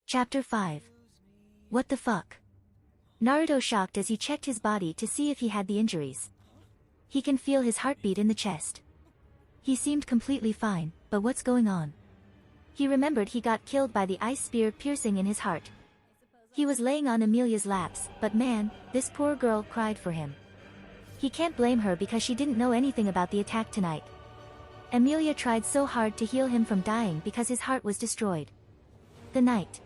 Chapter 5. What the fuck? Naruto shocked as he checked his body to see if he had the injuries. He can feel his heartbeat in the chest. He seemed completely fine, but what's going on? He remembered he got killed by the ice spear piercing in his heart. He was laying on Amelia's laps, but man, this poor girl cried for him. He can't blame her because she didn't know anything about the attack tonight. Amelia tried so hard to heal him from dying because his heart was destroyed. The night.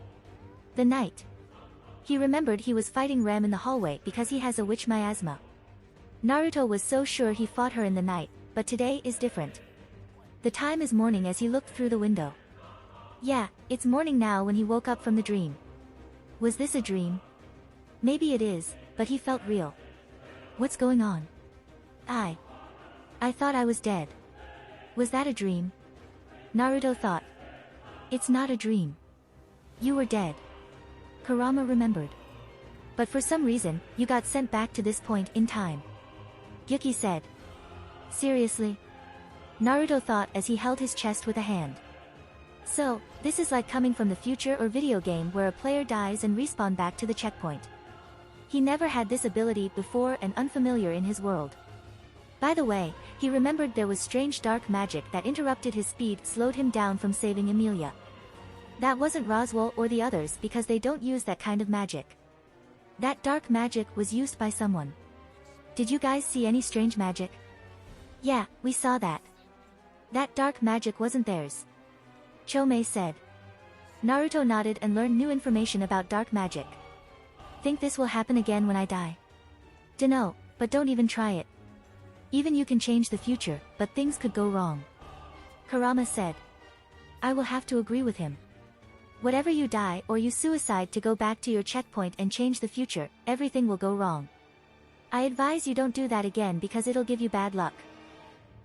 He remembered he was fighting Ram in the hallway because he has a witch miasma. Naruto was so sure he fought her in the night, but today is different. The time is morning as he looked through the window. Yeah, it's morning now when he woke up from the dream. Was this a dream? Maybe it is, but he felt real. What's going on? I thought I was dead. Was that a dream? Naruto thought. It's not a dream. You were dead. Kurama remembered. But for some reason, you got sent back to this point in time. Yuki said. Seriously? Naruto thought as he held his chest with a hand. So, this is like coming from the future or video game where a player dies and respawn back to the checkpoint. He never had this ability before and unfamiliar in his world. By the way, he remembered there was strange dark magic that interrupted his speed, slowed him down from saving Amelia. That wasn't Roswaal or the others because they don't use that kind of magic. That dark magic was used by someone. Did you guys see any strange magic? Yeah, we saw that. That dark magic wasn't theirs. Chomei said. Naruto nodded and learned new information about dark magic. Think this will happen again when I die? Dunno, but don't even try it. Even you can change the future, but things could go wrong. Kurama said. I will have to agree with him. Whatever you die or you suicide to go back to your checkpoint and change the future, everything will go wrong. I advise you don't do that again because it'll give you bad luck.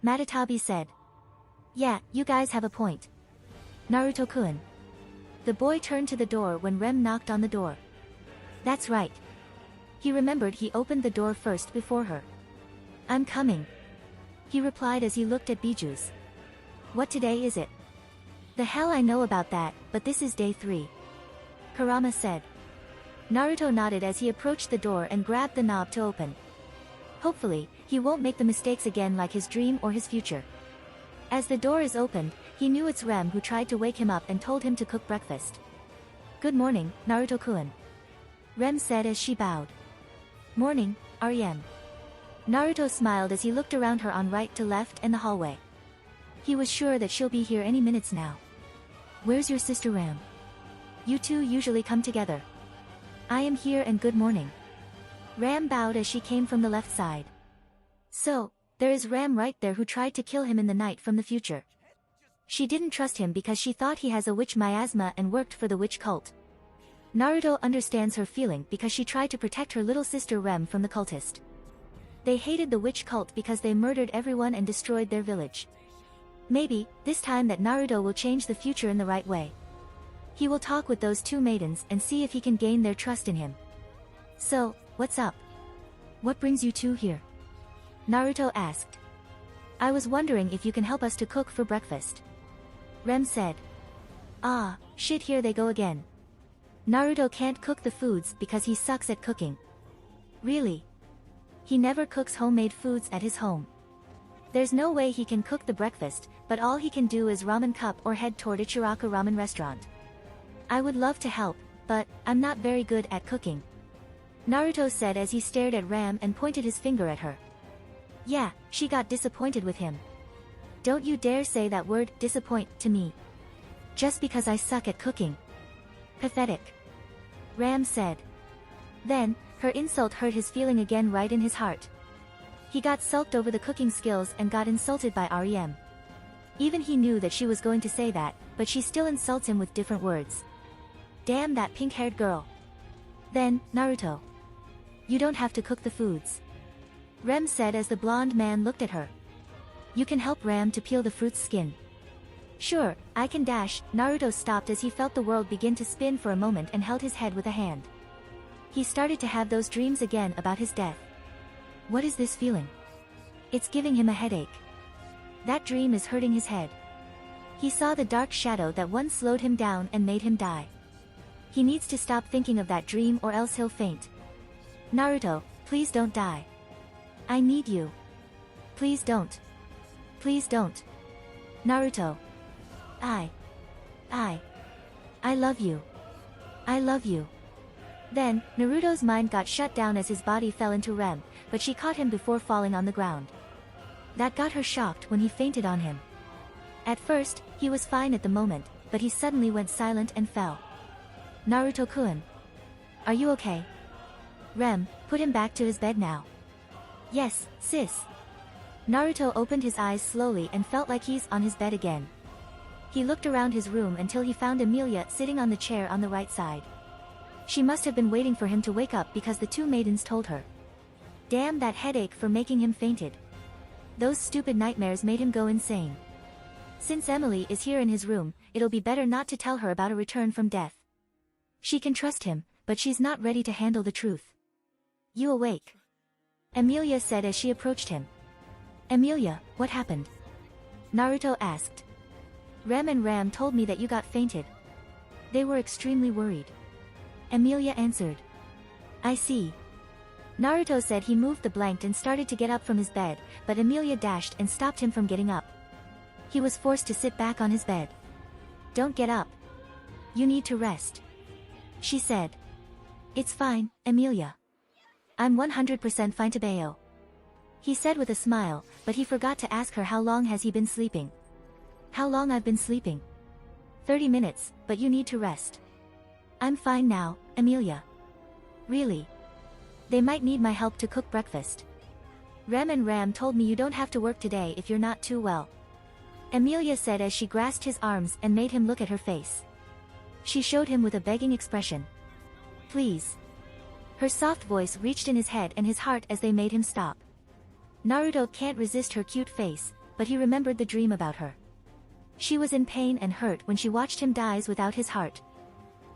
Matatabi said. Yeah, you guys have a point. Naruto-kun. The boy turned to the door when Rem knocked on the door. That's right. He remembered he opened the door first before her. I'm coming. He replied as he looked at Biju's. What today is it? The hell I know about that, but this is day 3. Kurama said. Naruto nodded as he approached the door and grabbed the knob to open. Hopefully, he won't make the mistakes again like his dream or his future. As the door is opened, he knew it's Rem who tried to wake him up and told him to cook breakfast. Good morning, Naruto-kun. Rem said as she bowed. Morning, REM. Naruto smiled as he looked around her on right to left and the hallway. He was sure that she'll be here any minutes now. Where's your sister Ram? You two usually come together. I am here and good morning. Ram bowed as she came from the left side. So, there is Ram right there who tried to kill him in the night from the future. She didn't trust him because she thought he has a witch miasma and worked for the witch cult. Naruto understands her feeling because she tried to protect her little sister Rem from the cultist. They hated the witch cult because they murdered everyone and destroyed their village. Maybe, this time that Naruto will change the future in the right way. He will talk with those two maidens and see if he can gain their trust in him. So, what's up? What brings you two here? Naruto asked. I was wondering if you can help us to cook for breakfast. Rem said. Ah, shit, here they go again. Naruto can't cook the foods because he sucks at cooking. Really? He never cooks homemade foods at his home. There's no way he can cook the breakfast, but all he can do is ramen cup or head toward Ichiraka ramen restaurant. I would love to help, but I'm not very good at cooking. Naruto said as he stared at Ram and pointed his finger at her. Yeah, she got disappointed with him. Don't you dare say that word, disappoint, to me. Just because I suck at cooking. Pathetic. Ram said. Then, her insult hurt his feeling again right in his heart. He got sulked over the cooking skills and got insulted by REM. Even he knew that she was going to say that, but she still insults him with different words. Damn that pink-haired girl. Then, Naruto. You don't have to cook the foods. Rem said as the blonde man looked at her. You can help Ram to peel the fruit's skin. Sure, I can dash. Naruto stopped as he felt the world begin to spin for a moment and held his head with a hand. He started to have those dreams again about his death. What is this feeling? It's giving him a headache. That dream is hurting his head. He saw the dark shadow that once slowed him down and made him die. He needs to stop thinking of that dream or else he'll faint. Naruto, please don't die. I need you. Please don't. Please don't. Naruto. I love you. I love you. Then, Naruto's mind got shut down as his body fell into REM, but she caught him before falling on the ground. That got her shocked when he fainted on him. At first, he was fine at the moment, but he suddenly went silent and fell. Naruto-kun. Are you okay? REM, put him back to his bed now. Yes, sis. Naruto opened his eyes slowly and felt like he's on his bed again. He looked around his room until he found Emilia sitting on the chair on the right side. She must have been waiting for him to wake up because the two maidens told her. Damn that headache for making him fainted. Those stupid nightmares made him go insane. Since Emily is here in his room, it'll be better not to tell her about a return from death. She can trust him, but she's not ready to handle the truth. You awake? Emilia said as she approached him. Emilia, what happened? Naruto asked. Rem and Ram told me that you got fainted. They were extremely worried. Emilia answered. I see. Naruto said he moved the blanket and started to get up from his bed, but Emilia dashed and stopped him from getting up. He was forced to sit back on his bed. Don't get up. You need to rest. She said. It's fine, Emilia. I'm 100% fine Tabeo. He said with a smile, but he forgot to ask her how long has he been sleeping. How long I've been sleeping? 30 minutes, but you need to rest. I'm fine now, Emilia. Really? They might need my help to cook breakfast. Rem and Ram told me you don't have to work today if you're not too well. Emilia said as she grasped his arms and made him look at her face. She showed him with a begging expression. Please. Her soft voice reached in his head and his heart as they made him stop. Naruto can't resist her cute face, but he remembered the dream about her. She was in pain and hurt when she watched him die without his heart.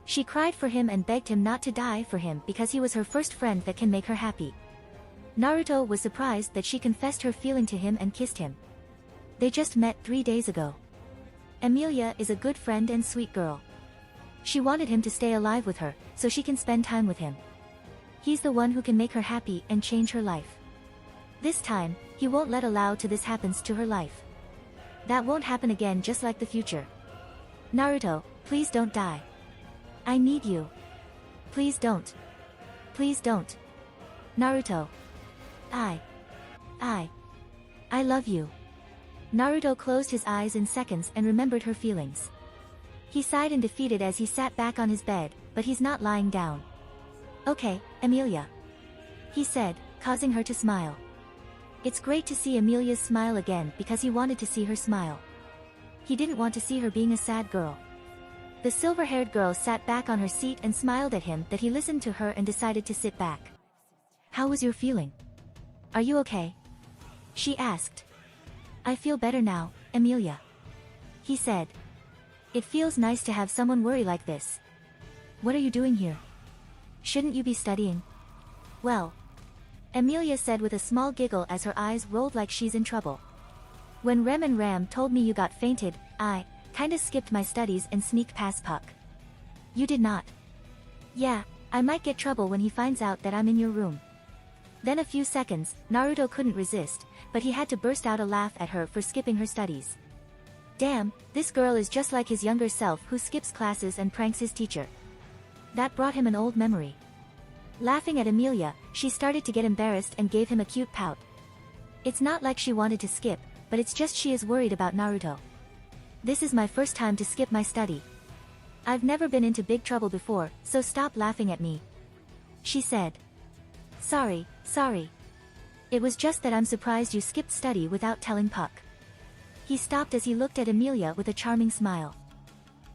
She cried for him and begged him not to die for him because he was her first friend that can make her happy. Naruto was surprised that she confessed her feeling to him and kissed him. They just met 3 days ago. Emilia is a good friend and sweet girl. She wanted him to stay alive with her, so she can spend time with him. He's the one who can make her happy and change her life. This time, he won't allow this happens to her life. That won't happen again just like the future. Naruto, please don't die. I need you. Please don't. Please don't. Naruto. I love you. Naruto closed his eyes in seconds and remembered her feelings. He sighed and defeated as he sat back on his bed, but he's not lying down. Okay, Emilia. He said, causing her to smile. It's great to see Emilia's smile again because he wanted to see her smile. He didn't want to see her being a sad girl. The silver-haired girl sat back on her seat and smiled at him that he listened to her and decided to sit back. How was your feeling? Are you okay? She asked. I feel better now, Emilia. He said. It feels nice to have someone worry like this. What are you doing here? Shouldn't you be studying? Well. Emilia said with a small giggle as her eyes rolled like she's in trouble. When Rem and Ram told me you got fainted, I kinda skipped my studies and sneaked past Puck. You did not. Yeah, I might get trouble when he finds out that I'm in your room. Then a few seconds, Naruto couldn't resist, but he had to burst out a laugh at her for skipping her studies. Damn, this girl is just like his younger self who skips classes and pranks his teacher. That brought him an old memory. Laughing at Emilia, she started to get embarrassed and gave him a cute pout. It's not like she wanted to skip, but it's just she is worried about Naruto. This is my first time to skip my study. I've never been into big trouble before, so stop laughing at me. She said. Sorry. It was just that I'm surprised you skipped study without telling Puck. He stopped as he looked at Emilia with a charming smile.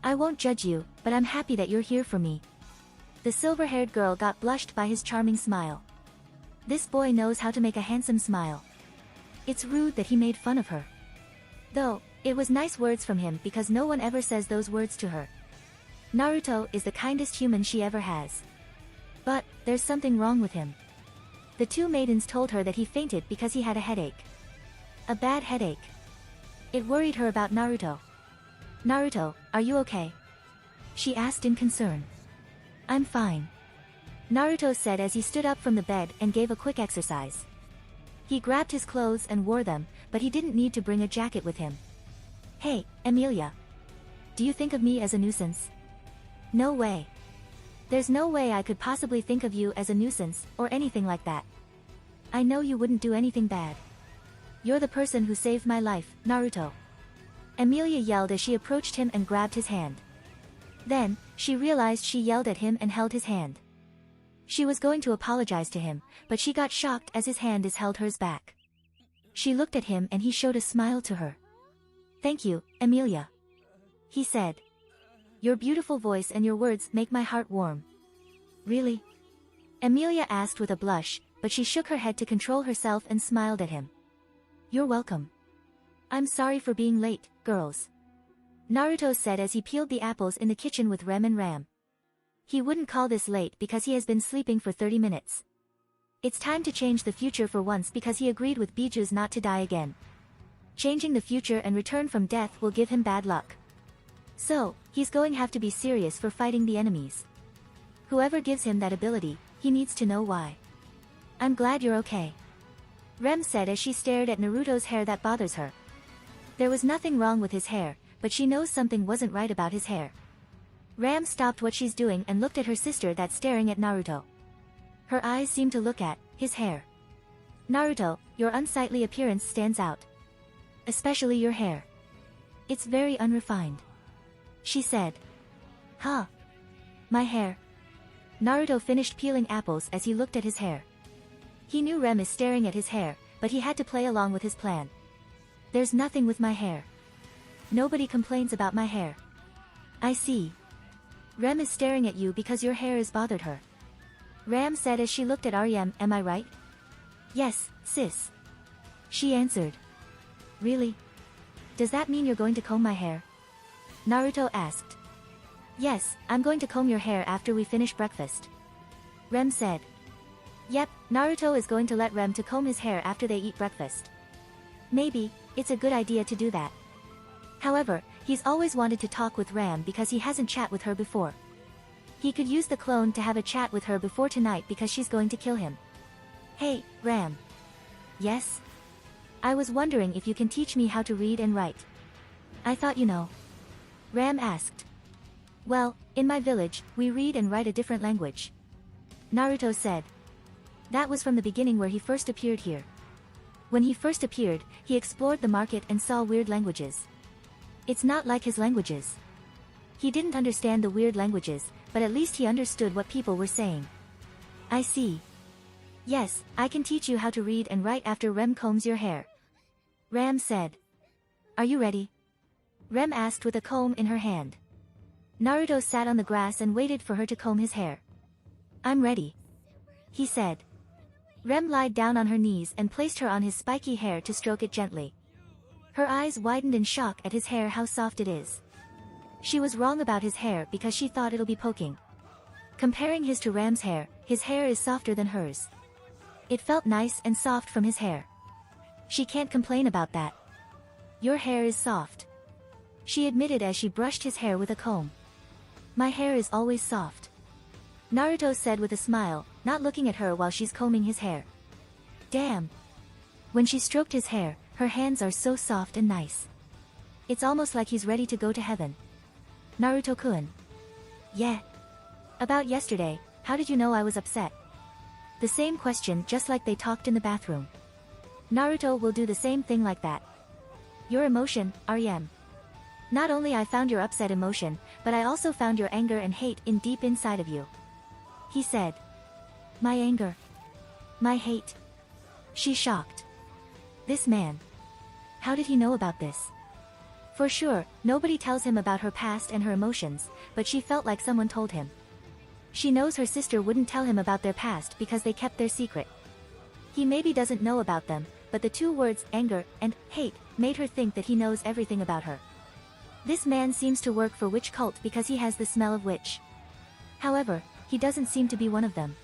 I won't judge you, but I'm happy that you're here for me. The silver-haired girl got blushed by his charming smile. This boy knows how to make a handsome smile. It's rude that he made fun of her. Though, it was nice words from him because no one ever says those words to her. Naruto is the kindest human she ever has. But, there's something wrong with him. The two maidens told her that he fainted because he had a headache. A bad headache. It worried her about Naruto. Naruto, are you okay? She asked in concern. I'm fine. Naruto said as he stood up from the bed and gave a quick exercise. He grabbed his clothes and wore them, but he didn't need to bring a jacket with him. Hey, Emilia. Do you think of me as a nuisance? No way. There's no way I could possibly think of you as a nuisance, or anything like that. I know you wouldn't do anything bad. You're the person who saved my life, Naruto. Emilia yelled as she approached him and grabbed his hand. Then, she realized she yelled at him and held his hand. She was going to apologize to him, but she got shocked as his hand held hers back. She looked at him and he showed a smile to her. Thank you, Emilia. He said. Your beautiful voice and your words make my heart warm. Really? Emilia asked with a blush, but she shook her head to control herself and smiled at him. You're welcome. I'm sorry for being late, girls. Naruto said as he peeled the apples in the kitchen with Rem and Ram. He wouldn't call this late because he has been sleeping for 30 minutes. It's time to change the future for once because he agreed with Bijus not to die again. Changing the future and return from death will give him bad luck. So, he's going to have to be serious for fighting the enemies. Whoever gives him that ability, he needs to know why. I'm glad you're okay. Rem said as she stared at Naruto's hair that bothers her. There was nothing wrong with his hair, but she knows something wasn't right about his hair. Ram stopped what she's doing and looked at her sister that's staring at Naruto. Her eyes seemed to look at his hair. Naruto, your unsightly appearance stands out. Especially your hair. It's very unrefined. She said. Huh? My hair. Naruto finished peeling apples as he looked at his hair. He knew Rem is staring at his hair, but he had to play along with his plan. There's nothing with my hair. Nobody complains about my hair. I see. Rem is staring at you because your hair is bothered her. Ram said as she looked at Rem, am I right? Yes, sis. She answered. Really? Does that mean you're going to comb my hair? Naruto asked. Yes, I'm going to comb your hair after we finish breakfast. Rem said. Yep, Naruto is going to let Rem to comb his hair after they eat breakfast. Maybe, it's a good idea to do that. However, he's always wanted to talk with Ram because he hasn't chat with her before. He could use the clone to have a chat with her before tonight because she's going to kill him. Hey, Ram. Yes? I was wondering if you can teach me how to read and write. I thought you know. Ram asked. Well, in my village, we read and write a different language. Naruto said. That was from the beginning where he first appeared here. When he first appeared, he explored the market and saw weird languages. It's not like his languages. He didn't understand the weird languages, but at least he understood what people were saying. I see. Yes, I can teach you how to read and write after Rem combs your hair. Ram said. Are you ready? Rem asked with a comb in her hand. Naruto sat on the grass and waited for her to comb his hair. I'm ready. He said. Rem lied down on her knees and placed her on his spiky hair to stroke it gently. Her eyes widened in shock at his hair, how soft it is. She was wrong about his hair because she thought it'll be poking. Comparing his to Ram's hair, his hair is softer than hers. It felt nice and soft from his hair. She can't complain about that. Your hair is soft. She admitted as she brushed his hair with a comb. My hair is always soft. Naruto said with a smile, not looking at her while she's combing his hair. Damn. When she stroked his hair, her hands are so soft and nice. It's almost like he's ready to go to heaven. Naruto-kun. Yeah. About yesterday, how did you know I was upset? The same question, just like they talked in the bathroom. Naruto will do the same thing like that. Your emotion, Rem. Not only I found your upset emotion, but I also found your anger and hate in deep inside of you. He said. My anger. My hate. She's shocked. This man. How did he know about this? For sure, nobody tells him about her past and her emotions, but she felt like someone told him. She knows her sister wouldn't tell him about their past because they kept their secret. He maybe doesn't know about them, but the two words, anger and hate, made her think that he knows everything about her. This man seems to work for witch cult because he has the smell of witch. However, he doesn't seem to be one of them.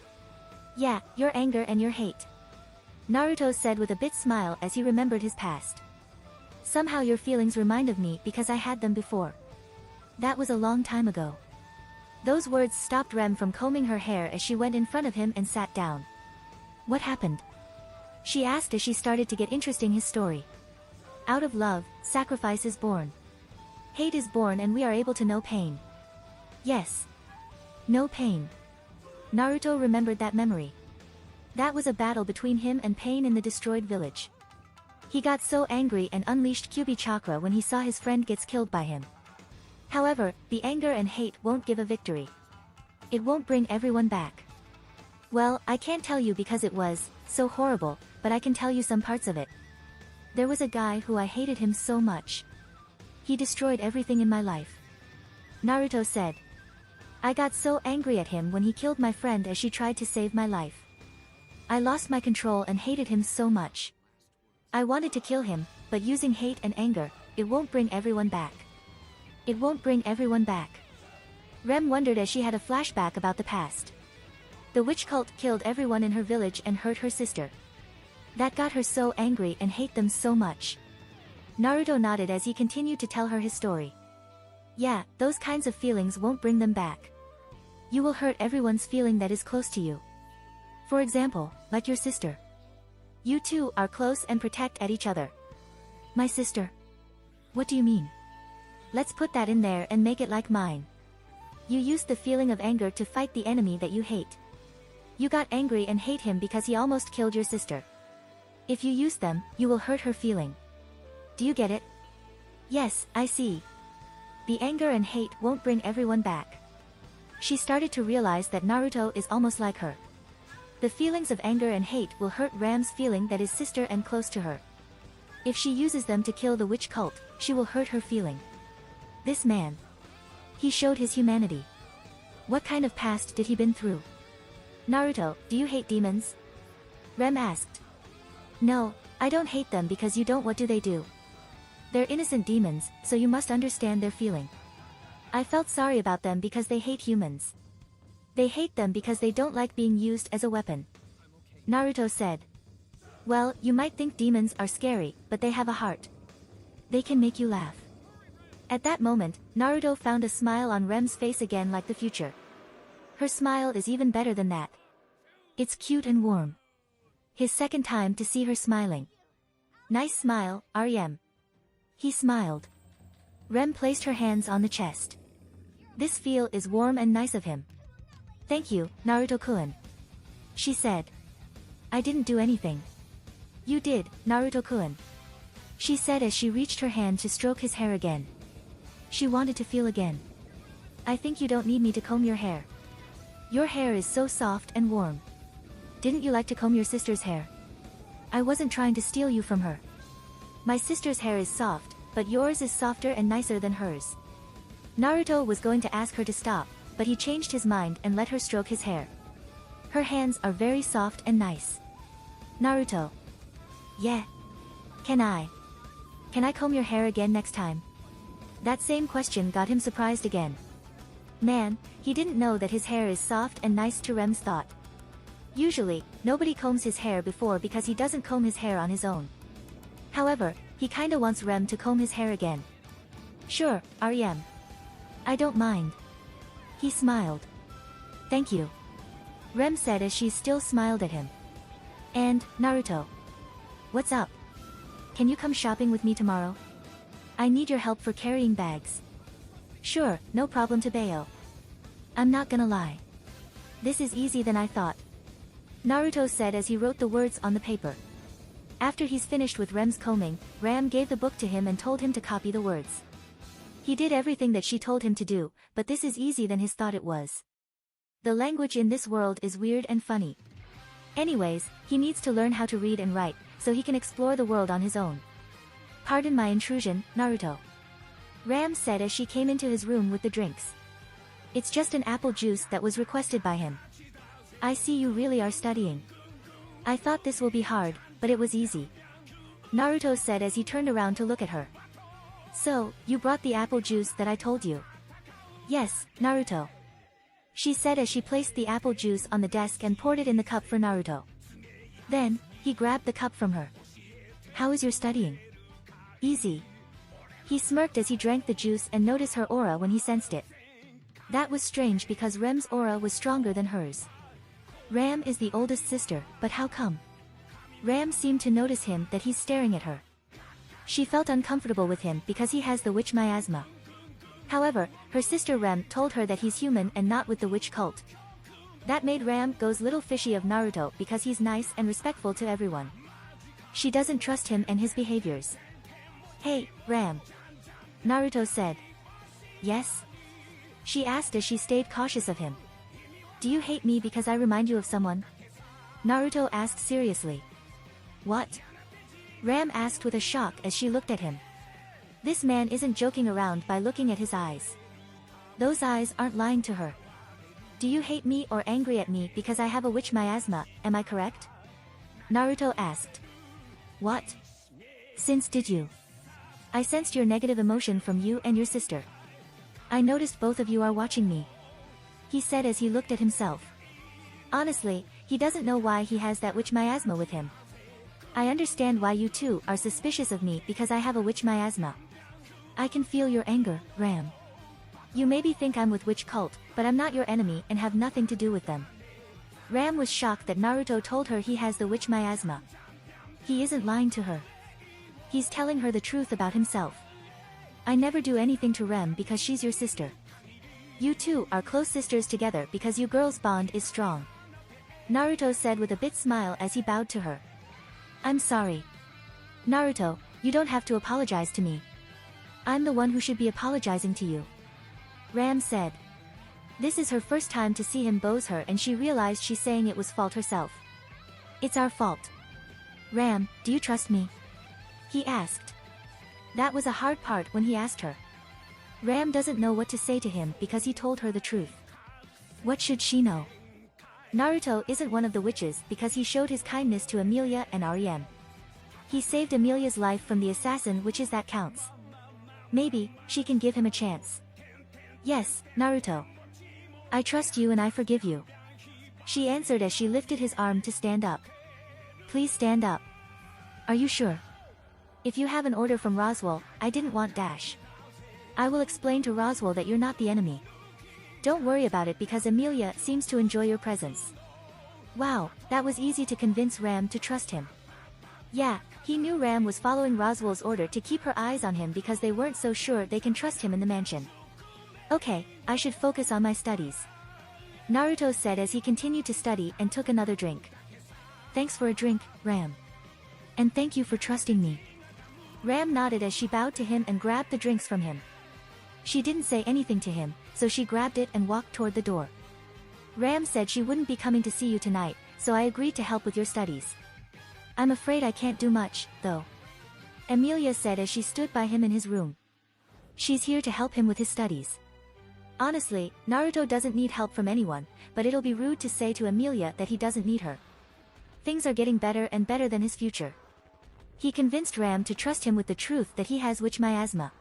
Yeah, your anger and your hate. Naruto said with a bit smile as he remembered his past. Somehow your feelings remind of me because I had them before. That was a long time ago. Those words stopped Rem from combing her hair as she went in front of him and sat down. What happened? She asked as she started to get interested in his story. Out of love, sacrifice is born. Hate is born and we are able to know pain. Yes. No pain. Naruto remembered that memory. That was a battle between him and pain in the destroyed village. He got so angry and unleashed Kyuubi chakra when he saw his friend gets killed by him. However, the anger and hate won't give a victory. It won't bring everyone back. Well, I can't tell you because it was so horrible, but I can tell you some parts of it. There was a guy who I hated him so much. He destroyed everything in my life. Naruto said. I got so angry at him when he killed my friend as she tried to save my life. I lost my control and hated him so much. I wanted to kill him, but using hate and anger, it won't bring everyone back. It won't bring everyone back. Rem wondered as she had a flashback about the past. The witch cult killed everyone in her village and hurt her sister. That got her so angry and hate them so much. Naruto nodded as he continued to tell her his story. Yeah, those kinds of feelings won't bring them back. You will hurt everyone's feeling that is close to you. For example, like your sister. You two are close and protect at each other. My sister? What do you mean? Let's put that in there and make it like mine. You used the feeling of anger to fight the enemy that you hate. You got angry and hate him because he almost killed your sister. If you use them, you will hurt her feeling. Do you get it? Yes, I see. The anger and hate won't bring everyone back. She started to realize that Naruto is almost like her. The feelings of anger and hate will hurt Ram's feeling that is sister and close to her. If she uses them to kill the witch cult, she will hurt her feeling. This man. He showed his humanity. What kind of past did he been through? Naruto, do you hate demons? Rem asked. No, I don't hate them because you don't. What do they do? They're innocent demons, so you must understand their feeling. I felt sorry about them because they hate humans. They hate them because they don't like being used as a weapon. Naruto said. Well, you might think demons are scary, but they have a heart. They can make you laugh. At that moment, Naruto found a smile on Rem's face again like the future. Her smile is even better than that. It's cute and warm. His second time to see her smiling. Nice smile, Rem. He smiled. Rem placed her hands on the chest. This feel is warm and nice of him. Thank you, Naruto-kun. She said. I didn't do anything. You did, Naruto-kun. She said as she reached her hand to stroke his hair again. She wanted to feel again. I think you don't need me to comb your hair. Your hair is so soft and warm. Didn't you like to comb your sister's hair? I wasn't trying to steal you from her. My sister's hair is soft, but yours is softer and nicer than hers. Naruto was going to ask her to stop, but he changed his mind and let her stroke his hair. Her hands are very soft and nice. Naruto. Yeah. Can I comb your hair again next time? That same question got him surprised again. Man, he didn't know that his hair is soft and nice to Rem's thought. Usually, nobody combs his hair before because he doesn't comb his hair on his own. However, he kinda wants Rem to comb his hair again. Sure, Rem. I don't mind. He smiled. Thank you. Rem said as she still smiled at him. And, Naruto. What's up? Can you come shopping with me tomorrow? I need your help for carrying bags. Sure, no problem to Bayo. I'm not gonna lie. This is easier than I thought. Naruto said as he wrote the words on the paper. After he's finished with Rem's combing, Ram gave the book to him and told him to copy the words. He did everything that she told him to do, but this is easier than his thought it was. The language in this world is weird and funny. Anyways, he needs to learn how to read and write, so he can explore the world on his own. Pardon my intrusion, Naruto. Ram said as she came into his room with the drinks. It's just an apple juice that was requested by him. I see you really are studying. I thought this will be hard, but it was easy. Naruto said as he turned around to look at her. So, you brought the apple juice that I told you? Yes, Naruto. She said as she placed the apple juice on the desk and poured it in the cup for Naruto. Then, he grabbed the cup from her. How is your studying? Easy. He smirked as he drank the juice and noticed her aura when he sensed it. That was strange because Rem's aura was stronger than hers. Ram is the oldest sister, but how come? Ram seemed to notice him that he's staring at her. She felt uncomfortable with him because he has the witch miasma. However, her sister Rem told her that he's human and not with the witch cult. That made Ram goes little fishy of Naruto because he's nice and respectful to everyone. She doesn't trust him and his behaviors. Hey, Ram. Naruto said. Yes? She asked as she stayed cautious of him. Do you hate me because I remind you of someone? Naruto asked seriously. What? Ram asked with a shock as she looked at him. This man isn't joking around by looking at his eyes. Those eyes aren't lying to her. Do you hate me or angry at me because I have a witch miasma, am I correct? Naruto asked. What? Since did you? I sensed your negative emotion from you and your sister. I noticed both of you are watching me. He said as he looked at himself. Honestly, he doesn't know why he has that witch miasma with him. I understand why you two are suspicious of me because I have a witch miasma. I can feel your anger, Ram. You maybe think I'm with witch cult, but I'm not your enemy and have nothing to do with them. Ram was shocked that Naruto told her he has the witch miasma. He isn't lying to her. He's telling her the truth about himself. I never do anything to Rem because she's your sister. You two are close sisters together because you girls' bond is strong. Naruto said with a bit smile as he bowed to her. I'm sorry. Naruto, you don't have to apologize to me. I'm the one who should be apologizing to you. Ram said. This is her first time to see him boze her and she realized she's saying it was fault herself. It's our fault. Ram, do you trust me? He asked. That was a hard part when he asked her. Ram doesn't know what to say to him because he told her the truth. What should she know? Naruto isn't one of the witches because he showed his kindness to Emilia and Rem. He saved Emilia's life from the assassin, which is that counts. Maybe she can give him a chance. Yes, Naruto. I trust you and I forgive you. She answered as she lifted his arm to stand up. Please stand up. Are you sure? If you have an order from Roswaal, I didn't want dash. I will explain to Roswaal that you're not the enemy. Don't worry about it because Emilia seems to enjoy your presence. Wow, that was easy to convince Ram to trust him. Yeah, he knew Ram was following Roswaal's order to keep her eyes on him because they weren't so sure they can trust him in the mansion. Okay, I should focus on my studies. Naruto said as he continued to study and took another drink. Thanks for a drink, Ram. And thank you for trusting me. Ram nodded as she bowed to him and grabbed the drinks from him. She didn't say anything to him, so she grabbed it and walked toward the door. Ram said she wouldn't be coming to see you tonight, so I agreed to help with your studies. I'm afraid I can't do much, though. Emilia said as she stood by him in his room. She's here to help him with his studies. Honestly, Naruto doesn't need help from anyone, but it'll be rude to say to Emilia that he doesn't need her. Things are getting better and better than his future. He convinced Ram to trust him with the truth that he has witch miasma.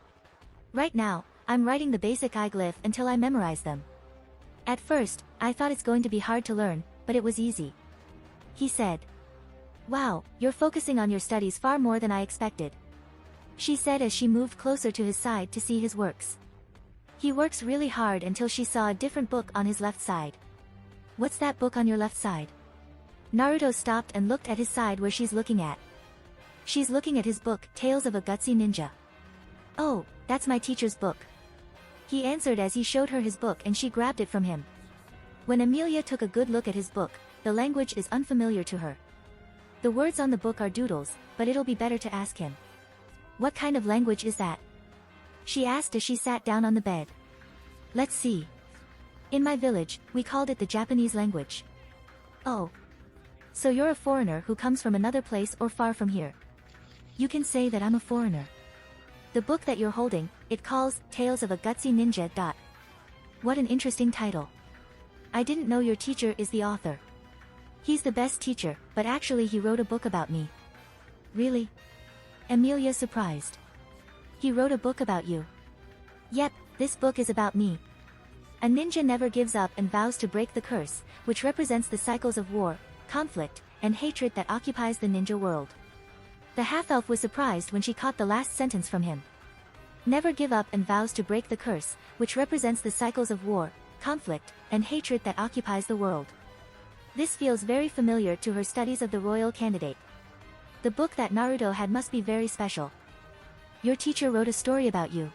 Right now, I'm writing the basic eye glyph until I memorize them. At first, I thought it's going to be hard to learn, but it was easy. He said. Wow, you're focusing on your studies far more than I expected. She said as she moved closer to his side to see his works. He works really hard until she saw a different book on his left side. What's that book on your left side? Naruto stopped and looked at his side where she's looking at. She's looking at his book, Tales of a Gutsy Ninja. Oh, that's my teacher's book. He answered as he showed her his book and she grabbed it from him. When Emilia took a good look at his book, the language is unfamiliar to her. The words on the book are doodles, but it'll be better to ask him. What kind of language is that? She asked as she sat down on the bed. Let's see. In my village, we called it the Japanese language. Oh. So you're a foreigner who comes from another place or far from here. You can say that I'm a foreigner. The book that you're holding, it calls Tales of a Gutsy Ninja. What an interesting title. I didn't know your teacher is the author. He's the best teacher, but actually he wrote a book about me. Really? Emilia surprised. He wrote a book about you. Yep, this book is about me. A ninja never gives up and vows to break the curse, which represents the cycles of war, conflict, and hatred that occupies the ninja world. The half-elf was surprised when she caught the last sentence from him. Never give up and vows to break the curse, which represents the cycles of war, conflict, and hatred that occupies the world. This feels very familiar to her studies of the royal candidate. The book that Naruto had must be very special. Your teacher wrote a story about you.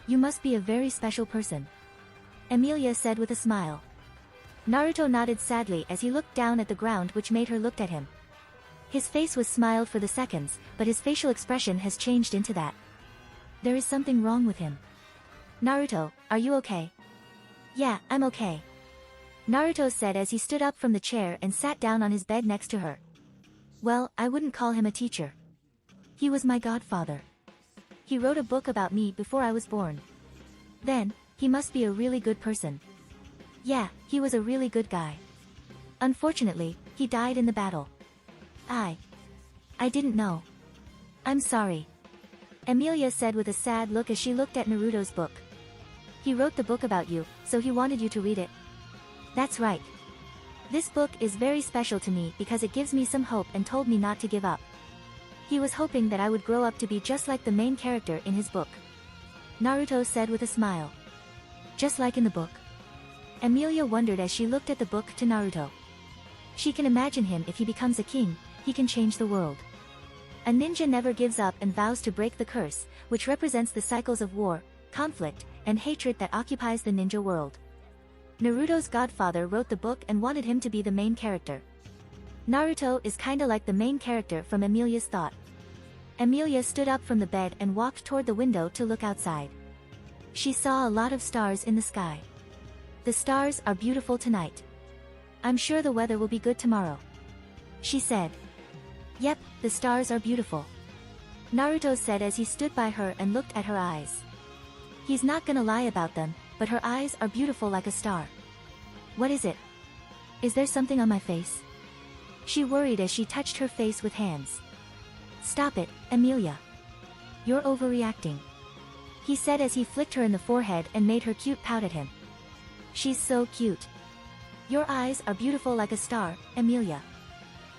You must be a very special person. Emilia said with a smile. Naruto nodded sadly as he looked down at the ground, which made her look at him. His face was smiled for the seconds, but his facial expression has changed into that. There is something wrong with him. Naruto, are you okay? Yeah, I'm okay. Naruto said as he stood up from the chair and sat down on his bed next to her. Well, I wouldn't call him a teacher. He was my godfather. He wrote a book about me before I was born. Then, he must be a really good person. Yeah, he was a really good guy. Unfortunately, he died in the battle. I didn't know. I'm sorry. Emilia said with a sad look as she looked at Naruto's book. He wrote the book about you, so he wanted you to read it. That's right. This book is very special to me because it gives me some hope and told me not to give up. He was hoping that I would grow up to be just like the main character in his book. Naruto said with a smile. Just like in the book? Emilia wondered as she looked at the book to Naruto. She can imagine him if he becomes a king, he can change the world. A ninja never gives up and vows to break the curse, which represents the cycles of war, conflict, and hatred that occupies the ninja world. Naruto's godfather wrote the book and wanted him to be the main character. Naruto is kinda like the main character from Emilia's thought. Emilia stood up from the bed and walked toward the window to look outside. She saw a lot of stars in the sky. The stars are beautiful tonight. I'm sure the weather will be good tomorrow. She said. Yep, the stars are beautiful. Naruto said as he stood by her and looked at her eyes. He's not gonna lie about them, but her eyes are beautiful like a star. What is it? Is there something on my face? She worried as she touched her face with hands. Stop it, Emilia. You're overreacting. He said as he flicked her in the forehead and made her cute pout at him. She's so cute. Your eyes are beautiful like a star, Emilia.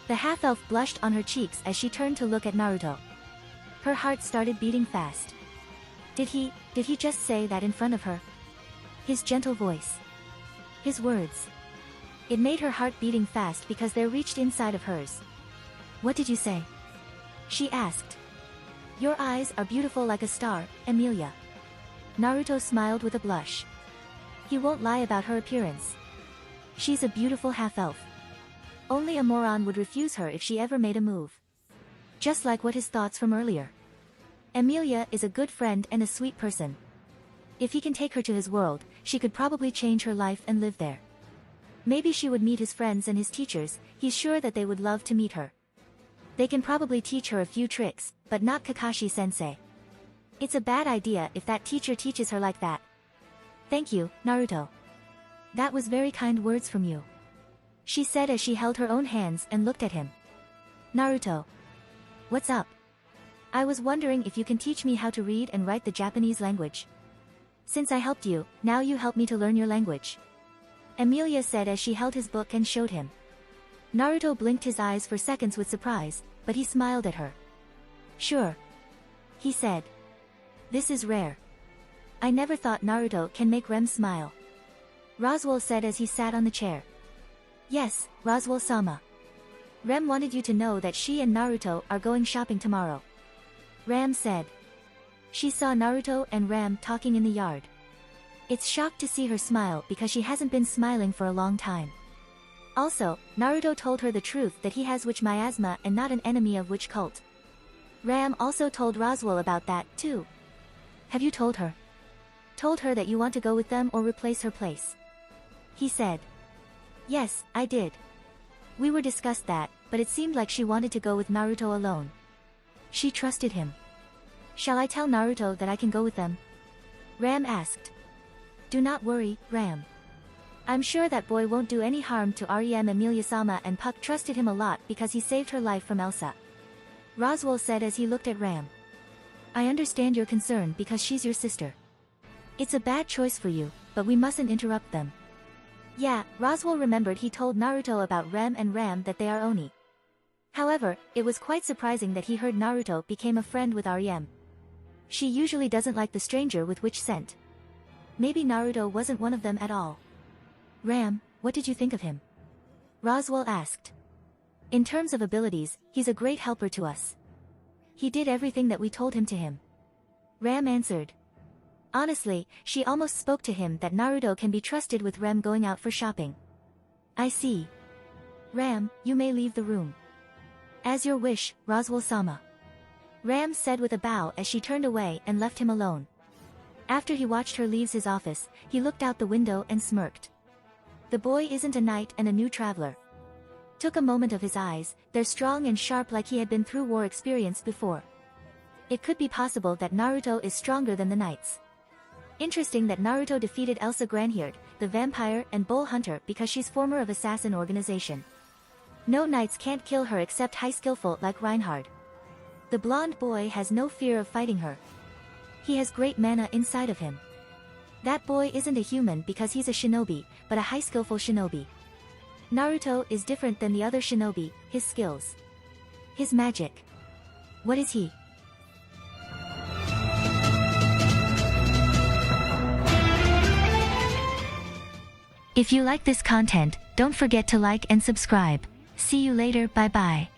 The half-elf blushed on her cheeks as she turned to look at Naruto. Her heart started beating fast. Did he just say that in front of her? His gentle voice. His words. It made her heart beating fast because they reached inside of hers. What did you say? She asked. Your eyes are beautiful like a star, Emilia. Naruto smiled with a blush. He won't lie about her appearance. She's a beautiful half-elf. Only a moron would refuse her if she ever made a move. Just like what his thoughts from earlier. Emilia is a good friend and a sweet person. If he can take her to his world, she could probably change her life and live there. Maybe she would meet his friends and his teachers, he's sure that they would love to meet her. They can probably teach her a few tricks, but not Kakashi-sensei. It's a bad idea if that teacher teaches her like that. Thank you, Naruto. That was very kind words from you. She said as she held her own hands and looked at him. Naruto. What's up? I was wondering if you can teach me how to read and write the Japanese language. Since I helped you, now you help me to learn your language. Emilia said as she held his book and showed him. Naruto blinked his eyes for seconds with surprise, but he smiled at her. Sure. He said. This is rare. I never thought Naruto can make Rem smile. Roswaal said as he sat on the chair. Yes, Roswaal-sama. Rem wanted you to know that she and Naruto are going shopping tomorrow. Ram said. She saw Naruto and Ram talking in the yard. It's shocked to see her smile because she hasn't been smiling for a long time. Also, Naruto told her the truth that he has witch miasma and not an enemy of witch cult. Ram also told Roswaal about that, too. Have you told her? Told her that you want to go with them or replace her place? He said. Yes, I did. We were discussed that, but it seemed like she wanted to go with Naruto alone. She trusted him. Shall I tell Naruto that I can go with them? Ram asked. Do not worry, Ram. I'm sure that boy won't do any harm to Rem. Emilia-sama and Puck trusted him a lot because he saved her life from Elsa. Roswaal said as he looked at Ram. I understand your concern because she's your sister. It's a bad choice for you, but we mustn't interrupt them. Yeah, Roswaal remembered he told Naruto about Rem and Ram that they are Oni. However, it was quite surprising that he heard Naruto became a friend with Rem. She usually doesn't like the stranger with witch scent. Maybe Naruto wasn't one of them at all. Ram, what did you think of him? Roswaal asked. In terms of abilities, he's a great helper to us. He did everything that we told him to him. Ram answered. Honestly, she almost spoke to him that Naruto can be trusted with Ram going out for shopping. I see. Ram, you may leave the room. As your wish, Roswaal-sama. Ram said with a bow as she turned away and left him alone. After he watched her leave his office, he looked out the window and smirked. The boy isn't a knight and a new traveler. Took a moment of his eyes, they're strong and sharp like he had been through war experience before. It could be possible that Naruto is stronger than the knights. Interesting that Naruto defeated Elsa Granherd, the vampire and bull hunter because she's former of assassin organization. No knights can't kill her except high skillful like Reinhard. The blonde boy has no fear of fighting her. He has great mana inside of him. That boy isn't a human because he's a shinobi, but a high skillful shinobi. Naruto is different than the other shinobi, his skills. His magic. What is he? If you like this content, don't forget to like and subscribe. See you later, bye bye.